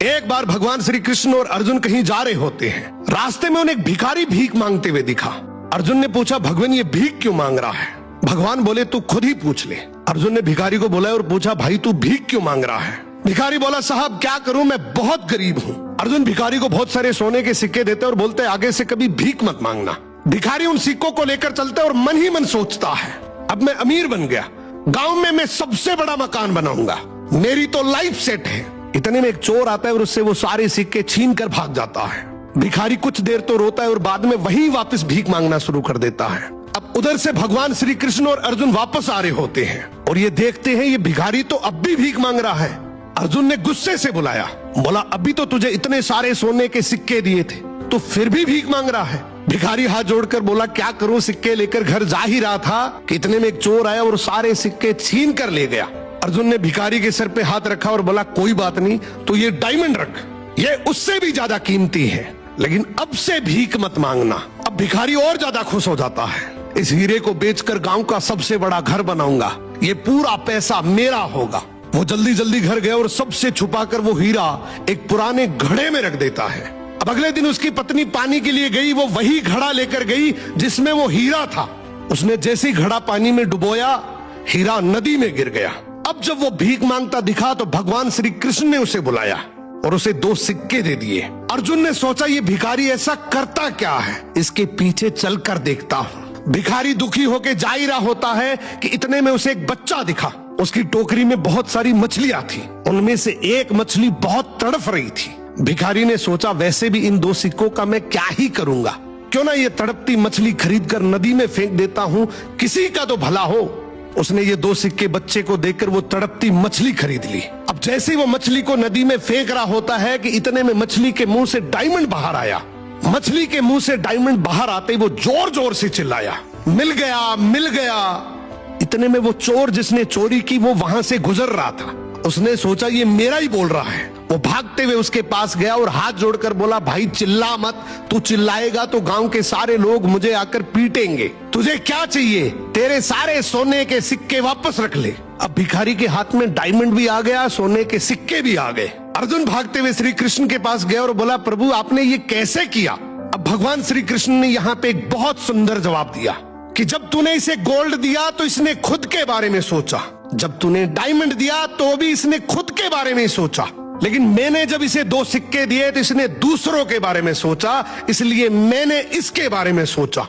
एक बार भगवान श्री कृष्ण और अर्जुन कहीं जा रहे होते हैं। रास्ते में उन्हें एक भिखारी भीख मांगते हुए दिखा। अर्जुन ने पूछा, भगवान ये भीख क्यों मांग रहा है? भगवान बोले, तू खुद ही पूछ ले। अर्जुन ने भिखारी को बोला और पूछा, भाई तू भीख क्यों मांग रहा है? भिखारी बोला, साहब क्या करूं, मैं बहुत गरीब हूँ। अर्जुन भिखारी को बहुत सारे सोने के सिक्के देते और बोलते, आगे से कभी भीख मत मांगना। भिखारी उन सिक्कों को लेकर चलता है और मन ही मन सोचता है, अब मैं अमीर बन गया, गांव में मैं सबसे बड़ा मकान बनाऊंगा, मेरी तो लाइफ सेट है। इतने में एक चोर आता है और उससे वो सारे सिक्के छीन कर भाग जाता है। भिखारी कुछ देर तो रोता है और बाद में वही वापस भीख मांगना शुरू कर देता है। अब उधर से भगवान श्री कृष्ण और अर्जुन वापस आ रहे होते हैं और ये देखते हैं ये भिखारी तो अब भी भीख मांग रहा है। अर्जुन ने गुस्से से बुलाया, बोला, अभी तो तुझे इतने सारे सोने के सिक्के दिए थे, तो फिर भी भीख मांग रहा है। भिखारी हाथ जोड़कर बोला, क्या करूं, सिक्के लेकर घर जा ही रहा था कि इतने में एक चोर आया और सारे सिक्के छीन कर ले गया। अर्जुन ने भिखारी के सर पे हाथ रखा और बोला, कोई बात नहीं, तो ये डायमंड रख, ये उससे भी ज्यादा कीमती है, लेकिन अब से भीख मत मांगना। अब भिखारी और ज्यादा खुश हो जाता है, इस हीरे को बेचकर गांव का सबसे बड़ा घर बनाऊंगा, ये पूरा पैसा मेरा होगा। वो जल्दी जल्दी घर गया और सबसे छुपाकर वो हीरा एक पुराने घड़े में रख देता है। अब अगले दिन उसकी पत्नी पानी के लिए गई, वो वही घड़ा लेकर गई जिसमें वो हीरा था। उसने जैसे ही घड़ा पानी में डुबोया, हीरा नदी में गिर गया। अब जब वो भीख मांगता दिखा तो भगवान श्री कृष्ण ने उसे बुलाया और उसे 2 सिक्के दे दिए। अर्जुन ने सोचा, ये भिखारी ऐसा करता क्या है, इसके पीछे चलकर देखता हूँ। भिखारी दुखी होकर जा ही रहा होता है कि इतने में उसे एक बच्चा दिखा। उसकी टोकरी में बहुत सारी मछलियां थी, उनमें से एक मछली बहुत तड़फ रही थी। भिखारी ने सोचा, वैसे भी इन 2 सिक्कों का मैं क्या ही करूंगा, क्यों ना ये तड़पती मछली खरीद कर नदी में फेंक देता हूँ, किसी का तो भला हो। उसने ये 2 सिक्के बच्चे को देकर वो तड़पती मछली खरीद ली। अब जैसे ही वो मछली को नदी में फेंक रहा होता है कि इतने में मछली के मुंह से डायमंड बाहर आया। मछली के मुंह से डायमंड बाहर आते ही वो जोर जोर से चिल्लाया, मिल गया, मिल गया। इतने में वो चोर जिसने चोरी की वो वहां से गुजर रहा था। उसने सोचा, ये मेरा ही बोल रहा है। वो भागते हुए उसके पास गया और हाथ जोड़कर बोला, भाई चिल्ला मत, तू चिल्लाएगा तो गांव के सारे लोग मुझे आकर पीटेंगे। तुझे क्या चाहिए? तेरे सारे सोने के सिक्के वापस रख ले। अब भिखारी के हाथ में डायमंड भी आ गया, सोने के सिक्के भी आ गए। अर्जुन भागते हुए श्री कृष्ण के पास गया और बोला, प्रभु आपने ये कैसे किया? अब भगवान श्री कृष्ण ने यहाँ पे एक बहुत सुंदर जवाब दिया कि जब तूने इसे गोल्ड दिया तो इसने खुद के बारे में सोचा, जब तूने डायमंड दिया तो भी इसने खुद के बारे में सोचा, लेकिन मैंने जब इसे 2 सिक्के दिए तो इसने दूसरों के बारे में सोचा, इसलिए मैंने इसके बारे में सोचा।